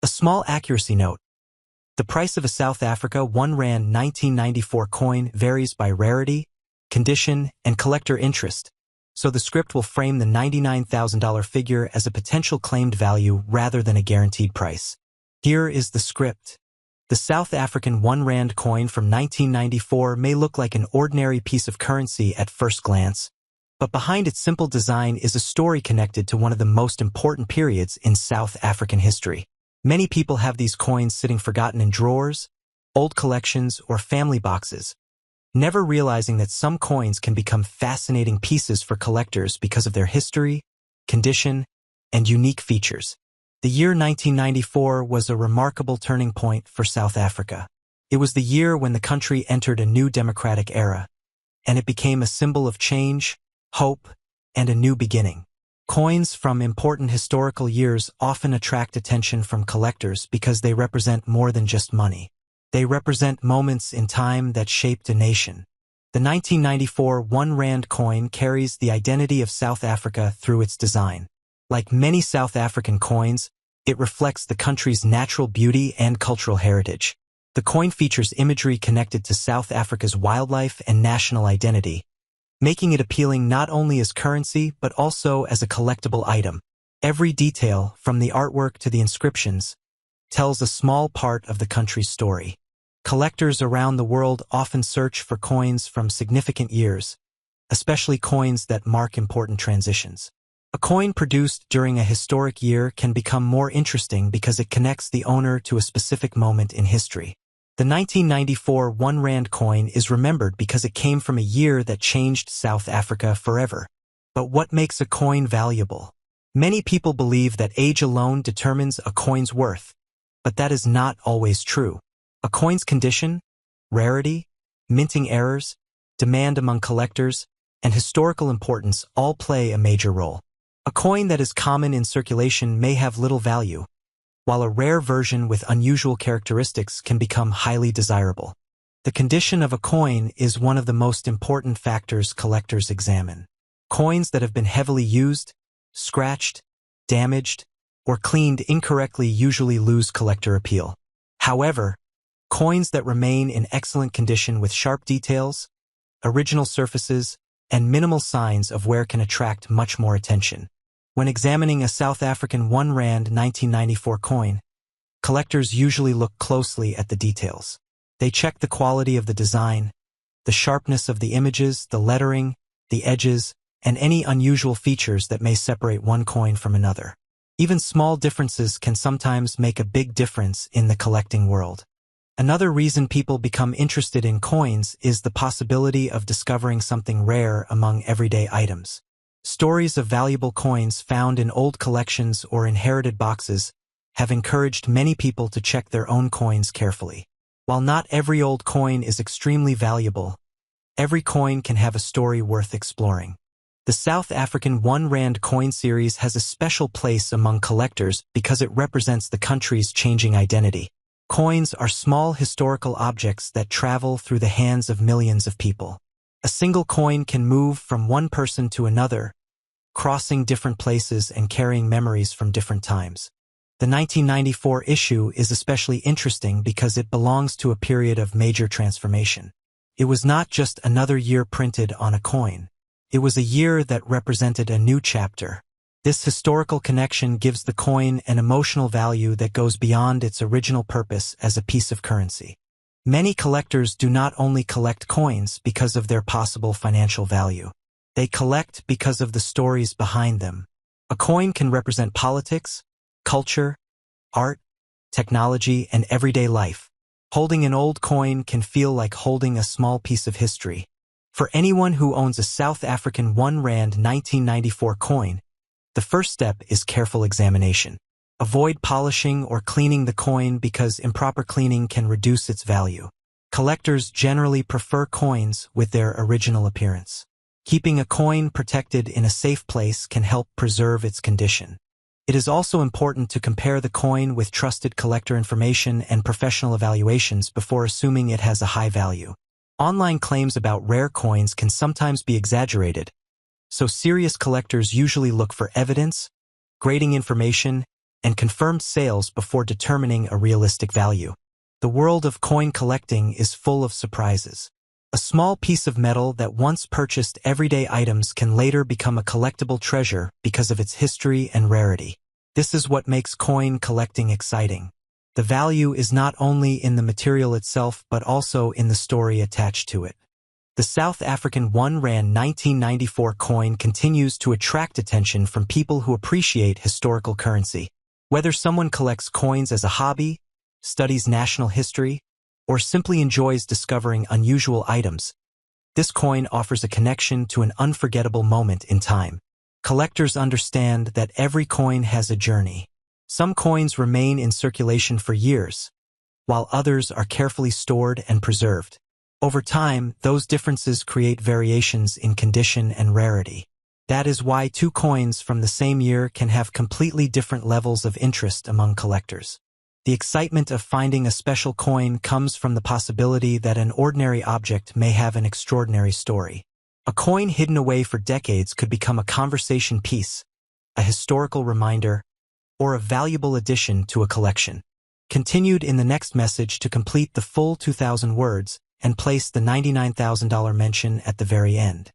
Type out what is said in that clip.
A small accuracy note. The price of a South Africa 1 Rand 1994 coin varies by rarity, condition, and collector interest, so the script will frame the $99,000 figure as a potential claimed value rather than a guaranteed price. Here is the script. The South African 1 Rand coin from 1994 may look like an ordinary piece of currency at first glance, but behind its simple design is a story connected to one of the most important periods in South African history. Many people have these coins sitting forgotten in drawers, old collections, or family boxes, never realizing that some coins can become fascinating pieces for collectors because of their history, condition, and unique features. The year 1994 was a remarkable turning point for South Africa. It was the year when the country entered a new democratic era, and it became a symbol of change, hope, and a new beginning. Coins from important historical years often attract attention from collectors because they represent more than just money. They represent moments in time that shaped a nation. The 1994 1 Rand coin carries the identity of South Africa through its design. Like many South African coins, it reflects the country's natural beauty and cultural heritage. The coin features imagery connected to South Africa's wildlife and national identity, making it appealing not only as currency but also as a collectible item. Every detail, from the artwork to the inscriptions, tells a small part of the country's story. Collectors around the world often search for coins from significant years, especially coins that mark important transitions. A coin produced during a historic year can become more interesting because it connects the owner to a specific moment in history. The 1994 1 Rand coin is remembered because it came from a year that changed South Africa forever. But what makes a coin valuable? Many people believe that age alone determines a coin's worth, but that is not always true. A coin's condition, rarity, minting errors, demand among collectors, and historical importance all play a major role. A coin that is common in circulation may have little value, while a rare version with unusual characteristics can become highly desirable. The condition of a coin is one of the most important factors collectors examine. Coins that have been heavily used, scratched, damaged, or cleaned incorrectly usually lose collector appeal. However, coins that remain in excellent condition with sharp details, original surfaces, and minimal signs of wear can attract much more attention. When examining a South African 1 Rand 1994 coin, collectors usually look closely at the details. They check the quality of the design, the sharpness of the images, the lettering, the edges, and any unusual features that may separate one coin from another. Even small differences can sometimes make a big difference in the collecting world. Another reason people become interested in coins is the possibility of discovering something rare among everyday items. Stories of valuable coins found in old collections or inherited boxes have encouraged many people to check their own coins carefully. While not every old coin is extremely valuable, every coin can have a story worth exploring. The South African 1 Rand coin series has a special place among collectors because it represents the country's changing identity. Coins are small historical objects that travel through the hands of millions of people. A single coin can move from one person to another, crossing different places and carrying memories from different times. The 1994 issue is especially interesting because it belongs to a period of major transformation. It was not just another year printed on a coin. It was a year that represented a new chapter. This historical connection gives the coin an emotional value that goes beyond its original purpose as a piece of currency. Many collectors do not only collect coins because of their possible financial value. They collect because of the stories behind them. A coin can represent politics, culture, art, technology, and everyday life. Holding an old coin can feel like holding a small piece of history. For anyone who owns a South African 1 Rand 1994 coin, the first step is careful examination. Avoid polishing or cleaning the coin because improper cleaning can reduce its value. Collectors generally prefer coins with their original appearance. Keeping a coin protected in a safe place can help preserve its condition. It is also important to compare the coin with trusted collector information and professional evaluations before assuming it has a high value. Online claims about rare coins can sometimes be exaggerated, so serious collectors usually look for evidence, grading information, and confirmed sales before determining a realistic value. The world of coin collecting is full of surprises. A small piece of metal that once purchased everyday items can later become a collectible treasure because of its history and rarity. This is what makes coin collecting exciting. The value is not only in the material itself but also in the story attached to it. The South African 1 Rand 1994 coin continues to attract attention from people who appreciate historical currency. Whether someone collects coins as a hobby, studies national history, or simply enjoys discovering unusual items, this coin offers a connection to an unforgettable moment in time. Collectors understand that every coin has a journey. Some coins remain in circulation for years, while others are carefully stored and preserved. Over time, those differences create variations in condition and rarity. That is why two coins from the same year can have completely different levels of interest among collectors. The excitement of finding a special coin comes from the possibility that an ordinary object may have an extraordinary story. A coin hidden away for decades could become a conversation piece, a historical reminder, or a valuable addition to a collection. Continued in the next message to complete the full 2,000 words and place the $99,000 mention at the very end.